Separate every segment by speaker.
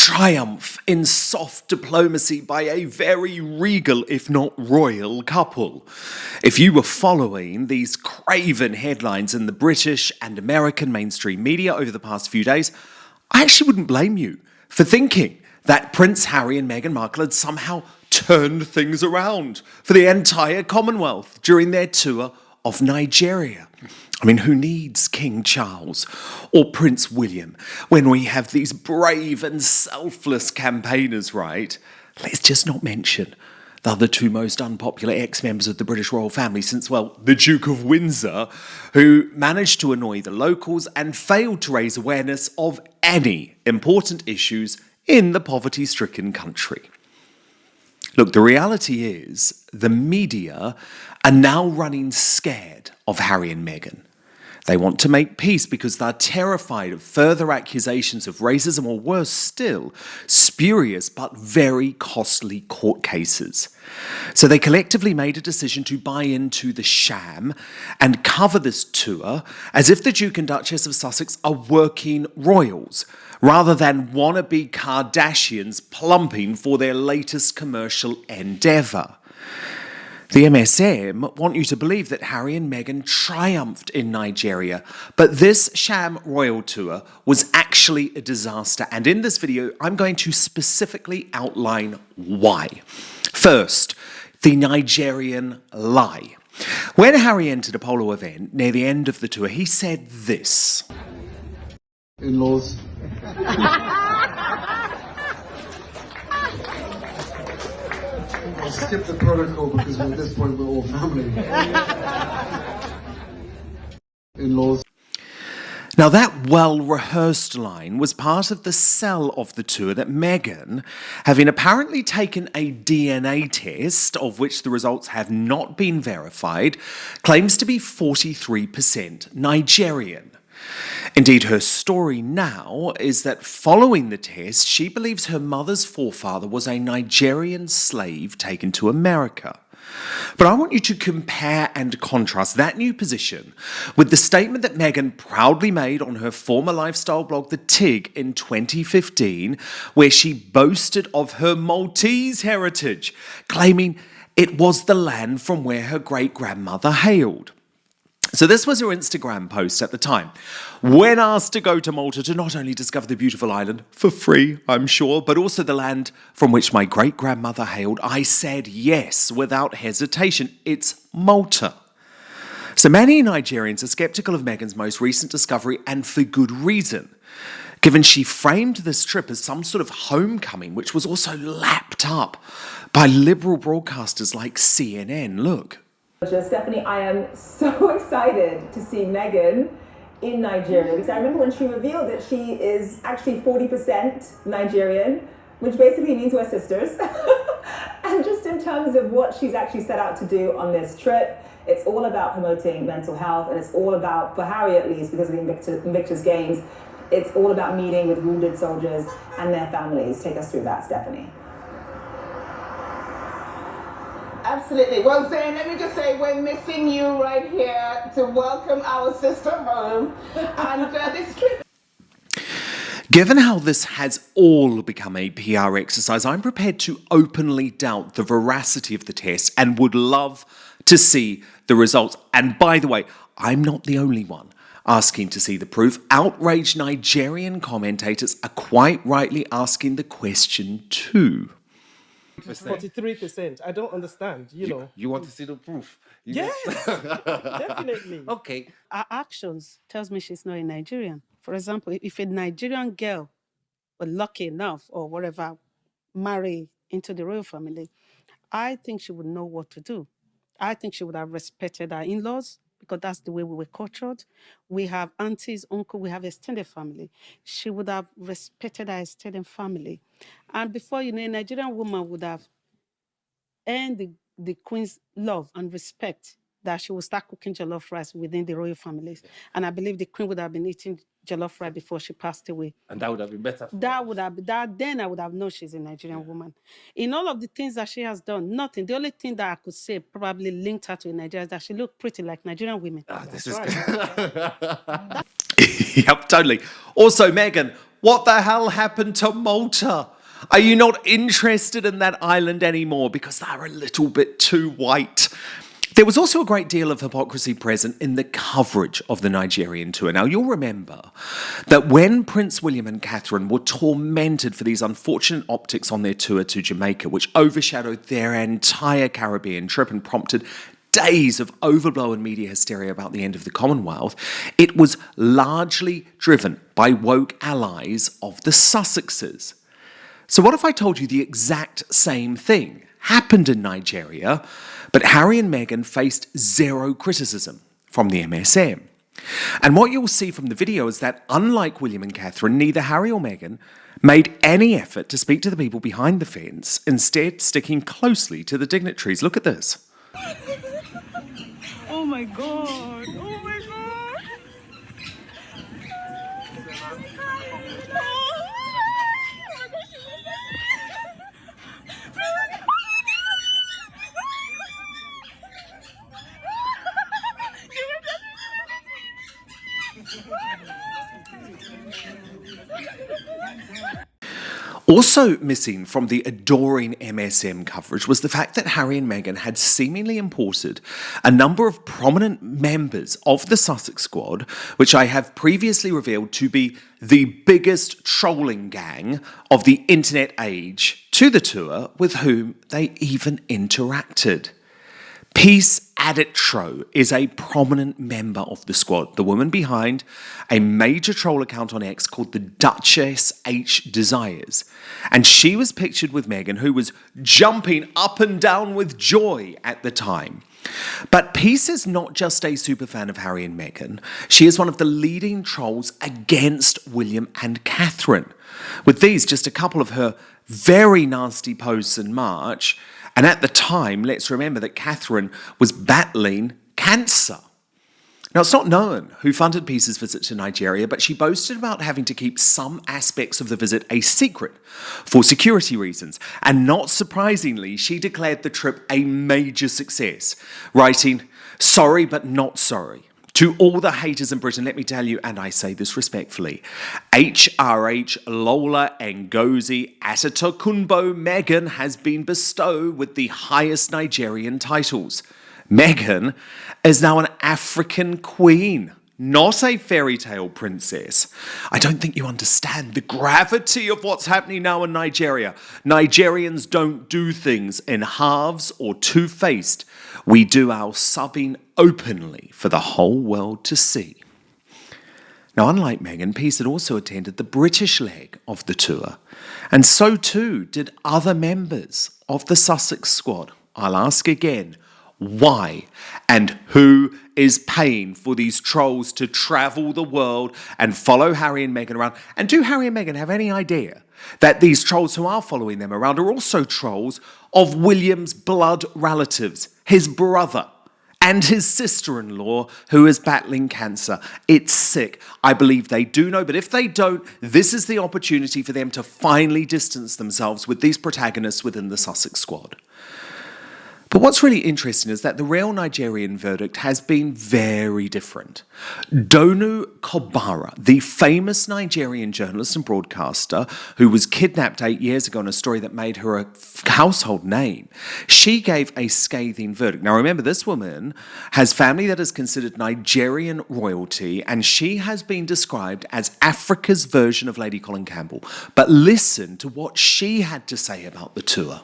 Speaker 1: triumph in soft diplomacy by a very regal, if not royal, couple. If you were following these craven headlines in the British and American mainstream media over the past few days, I actually wouldn't blame you for thinking that Prince Harry and Meghan Markle had somehow turned things around for the entire Commonwealth during their tour of Nigeria. I mean, who needs King Charles or Prince William when we have these brave and selfless campaigners, right? Let's just not mention the other two most unpopular ex-members of the British royal family since, well, the Duke of Windsor, who managed to annoy the locals and failed to raise awareness of any important issues in the poverty-stricken country. Look, the reality is the media are now running scared of Harry and Meghan. They want to make peace because they're terrified of further accusations of racism or, worse still, spurious but very costly court cases. So they collectively made a decision to buy into the sham and cover this tour as if the Duke and Duchess of Sussex are working royals, rather than wannabe Kardashians plumping for their latest commercial endeavour. The MSM want you to believe that Harry and Meghan triumphed in Nigeria, but this sham royal tour was actually a disaster, and in this video I'm going to specifically outline why. First, the Nigerian lie. When Harry entered a polo event near the end of the tour, he said this.
Speaker 2: In-laws. I'll skip the protocol because at this point we're all family. In-laws.
Speaker 1: Now that well-rehearsed line was part of the sell of the tour that Meghan, having apparently taken a DNA test, of which the results have not been verified, claims to be 43% Nigerian. Indeed, her story now is that following the test, she believes her mother's forefather was a Nigerian slave taken to America. But I want you to compare and contrast that new position with the statement that Meghan proudly made on her former lifestyle blog, The Tig, in 2015, where she boasted of her Maltese heritage, claiming it was the land from where her great-grandmother hailed. So this was her Instagram post at the time. When asked to go to Malta to not only discover the beautiful island, for free, I'm sure, but also the land from which my great-grandmother hailed, I said yes without hesitation. It's Malta. So many Nigerians are sceptical of Meghan's most recent discovery, and for good reason, given she framed this trip as some sort of homecoming, which was also lapped up by liberal broadcasters like CNN. Look.
Speaker 3: Stephanie, I am so excited to see Meghan in Nigeria because I remember when she revealed that she is actually 40% Nigerian, which basically means we're sisters. And just in terms of what she's actually set out to do on this trip, it's all about promoting mental health, and it's all about, for Harry at least, because of the Invictus Games, it's all about meeting with wounded soldiers and their families. Take us through that, Stephanie.
Speaker 4: Absolutely. Well, Zayn, let me just say we're missing you right here to welcome our sister home. And this trip.
Speaker 1: Given how this has all become a PR exercise, I'm prepared to openly doubt the veracity of the test and would love to see the results. And by the way, I'm not the only one asking to see the proof. Outraged Nigerian commentators are quite rightly asking the question too.
Speaker 5: 43%. I don't understand, you know.
Speaker 6: You want to see the proof?
Speaker 5: Yes, definitely.
Speaker 6: Okay.
Speaker 7: Her actions tells me she's not a Nigerian. For example, if a Nigerian girl were lucky enough or whatever, marry into the royal family, I think she would know what to do. I think she would have respected her in-laws because that's the way we were cultured. We have aunties, uncle, we have extended family. She would have respected her extended family. And before you know, a Nigerian woman would have earned the queen's love and respect that she would start cooking jollof rice within the royal families. And I believe the queen would have been eating jollof rice before she passed away.
Speaker 6: And that would have been better.
Speaker 7: That would have been, that then I would have known she's a Nigerian woman. In all of the things that she has done, nothing. The only thing that I could say probably linked her to a Nigerian is that she looked pretty like Nigerian women.
Speaker 6: This is
Speaker 1: Yep, totally. Also, Meghan, What the hell happened to Malta? Are you not interested in that island anymore because they're a little bit too white? There was also a great deal of hypocrisy present in the coverage of the Nigerian tour. Now, you'll remember that when Prince William and Catherine were tormented for these unfortunate optics on their tour to Jamaica, which overshadowed their entire Caribbean trip and prompted days of overblown media hysteria about the end of the Commonwealth, it was largely driven by woke allies of the Sussexes. So what if I told you the exact same thing happened in Nigeria, but Harry and Meghan faced zero criticism from the MSM? And what you'll see from the video is that, unlike William and Catherine, neither Harry or Meghan made any effort to speak to the people behind the fence, instead sticking closely to the dignitaries. Look at this.
Speaker 7: Oh my God. Oh my God.
Speaker 1: Also missing from the adoring MSM coverage was the fact that Harry and Meghan had seemingly imported a number of prominent members of the Sussex Squad, which I have previously revealed to be the biggest trolling gang of the internet age, to the tour, with whom they even interacted. Peace Aditro is a prominent member of the squad, the woman behind a major troll account on X called the Duchess H Desires. And she was pictured with Meghan, who was jumping up and down with joy at the time. But Peace is not just a superfan of Harry and Meghan. She is one of the leading trolls against William and Catherine. With these, just a couple of her very nasty posts in March. And at the time, let's remember that Catherine was battling cancer. Now, it's not known who funded Peace's visit to Nigeria, but she boasted about having to keep some aspects of the visit a secret for security reasons. And not surprisingly, she declared the trip a major success, writing, "Sorry, but not sorry. To all the haters in Britain, let me tell you, and I say this respectfully, HRH Lola Ngozi Atatokunbo Meghan has been bestowed with the highest Nigerian titles. Meghan is now an African queen, not a fairy tale princess. I don't think you understand the gravity of what's happening now in Nigeria. Nigerians don't do things in halves or two-faced. We do our subbing openly for the whole world to see." Now, unlike Meghan, Peace had also attended the British leg of the tour, and so too did other members of the Sussex Squad. I'll ask again, why and who is paying for these trolls to travel the world and follow Harry and Meghan around? And do Harry and Meghan have any idea that these trolls who are following them around are also trolls of William's blood relatives, his brother and his sister-in-law, who is battling cancer? It's sick. I believe they do know, but if they don't, this is the opportunity for them to finally distance themselves with these protagonists within the Sussex Squad. But what's really interesting is that the real Nigerian verdict has been very different. Donu Kobara, the famous Nigerian journalist and broadcaster who was kidnapped 8 years ago in a story that made her a household name, she gave a scathing verdict. Now remember, this woman has family that is considered Nigerian royalty, and she has been described as Africa's version of Lady Colin Campbell. But listen to what she had to say about the tour.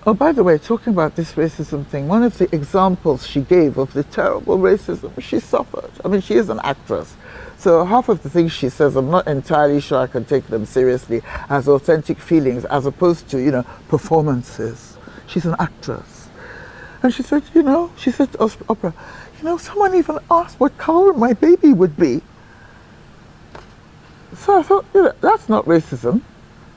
Speaker 8: Oh, by the way, talking about this racism thing, one of the examples she gave of the terrible racism she suffered. I mean, she is an actress. So half of the things she says, I'm not entirely sure I can take them seriously as authentic feelings as opposed to, performances. She's an actress. And she said, she said to Oprah, someone even asked what color my baby would be. So I thought, that's not racism.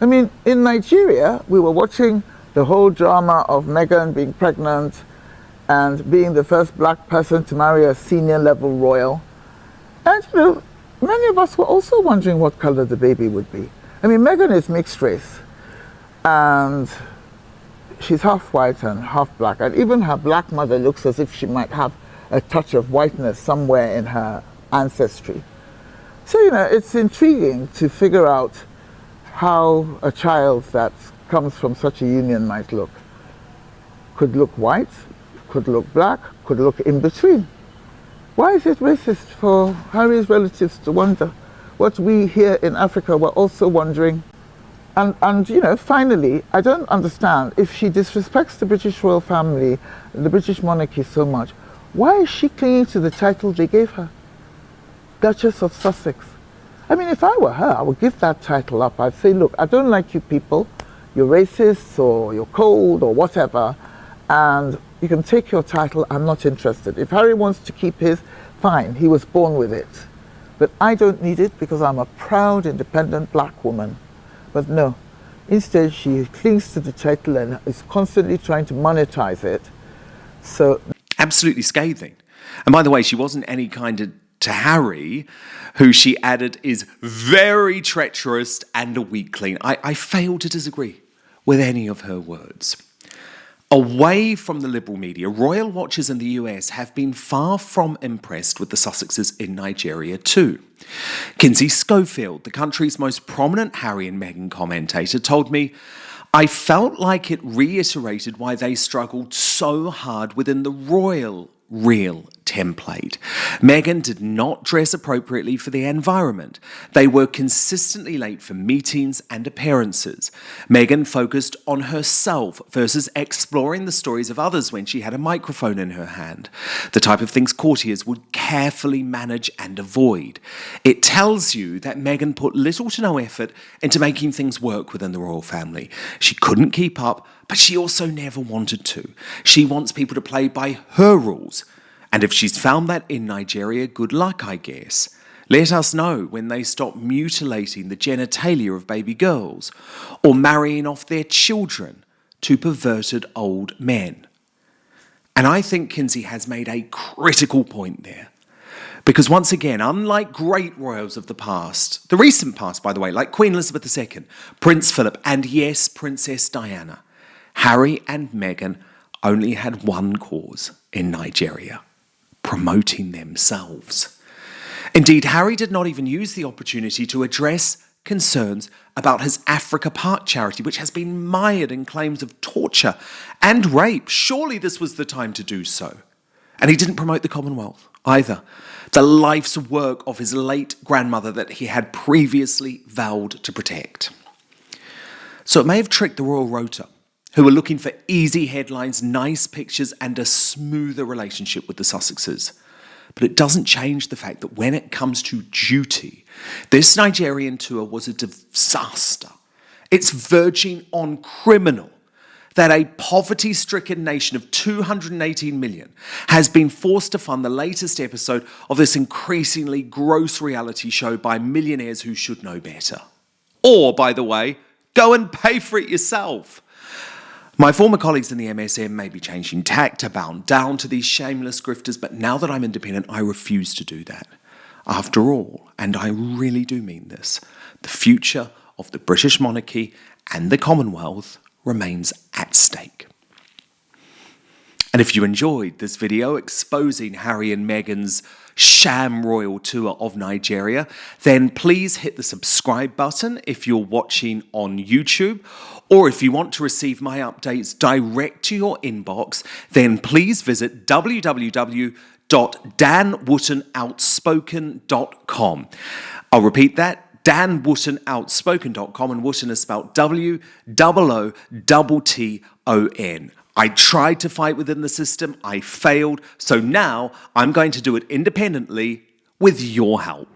Speaker 8: I mean, in Nigeria, we were watching the whole drama of Meghan being pregnant and being the first black person to marry a senior level royal. And, many of us were also wondering what color the baby would be. I mean, Meghan is mixed race, and she's half white and half black. And even her black mother looks as if she might have a touch of whiteness somewhere in her ancestry. So, it's intriguing to figure out how a child that comes from such a union might look. Could look white, could look black, could look in between. Why is it racist for Harry's relatives to wonder what we here in Africa were also wondering? And finally, I don't understand, if she disrespects the British royal family, the British monarchy so much, why is she clinging to the title they gave her? Duchess of Sussex. I mean, if I were her, I would give that title up. I'd say, look, I don't like you people, you're racist or you're cold or whatever, and you can take your title, I'm not interested. If Harry wants to keep his, fine, he was born with it. But I don't need it because I'm a proud, independent black woman. But no, instead she clings to the title and is constantly trying to monetize it. So
Speaker 1: Absolutely scathing. And by the way, she wasn't any kind to Harry, who she added is very treacherous and a weakling. I fail to disagree with any of her words. Away from the liberal media, royal watchers in the US have been far from impressed with the Sussexes in Nigeria too. Kinsey Schofield, the country's most prominent Harry and Meghan commentator, told me, "I felt like it reiterated why they struggled so hard within the royal real template. Meghan did not dress appropriately for the environment. They were consistently late for meetings and appearances. Meghan focused on herself versus exploring the stories of others when she had a microphone in her hand, the type of things courtiers would carefully manage and avoid. It tells you that Meghan put little to no effort into making things work within the royal family. She couldn't keep up, but she also never wanted to. She wants people to play by her rules. And if she's found that in Nigeria, good luck, I guess. Let us know when they stop mutilating the genitalia of baby girls or marrying off their children to perverted old men." And I think Kinsey has made a critical point there. Because once again, unlike great royals of the past, the recent past, by the way, like Queen Elizabeth II, Prince Philip, and yes, Princess Diana, Harry and Meghan only had one cause in Nigeria: promoting themselves. Indeed, Harry did not even use the opportunity to address concerns about his Africa Park charity, which has been mired in claims of torture and rape. Surely this was the time to do so. And he didn't promote the Commonwealth either, the life's work of his late grandmother that he had previously vowed to protect. So it may have tricked the royal rota, who were looking for easy headlines, nice pictures, and a smoother relationship with the Sussexes. But it doesn't change the fact that when it comes to duty, this Nigerian tour was a disaster. It's verging on criminal that a poverty-stricken nation of 218 million has been forced to fund the latest episode of this increasingly gross reality show by millionaires who should know better. Or, by the way, go and pay for it yourself. My former colleagues in the MSM may be changing tack to bow down to these shameless grifters, but now that I'm independent, I refuse to do that. After all, and I really do mean this, the future of the British monarchy and the Commonwealth remains at stake. And if you enjoyed this video exposing Harry and Meghan's sham royal tour of Nigeria, then please hit the subscribe button if you're watching on YouTube, or if you want to receive my updates direct to your inbox, then please visit www.danwootonoutspoken.com. I'll repeat that, danwootonoutspoken.com, and Wootton is spelled W-O-O-T-T-O-N. I tried to fight within the system, I failed, so now I'm going to do it independently with your help.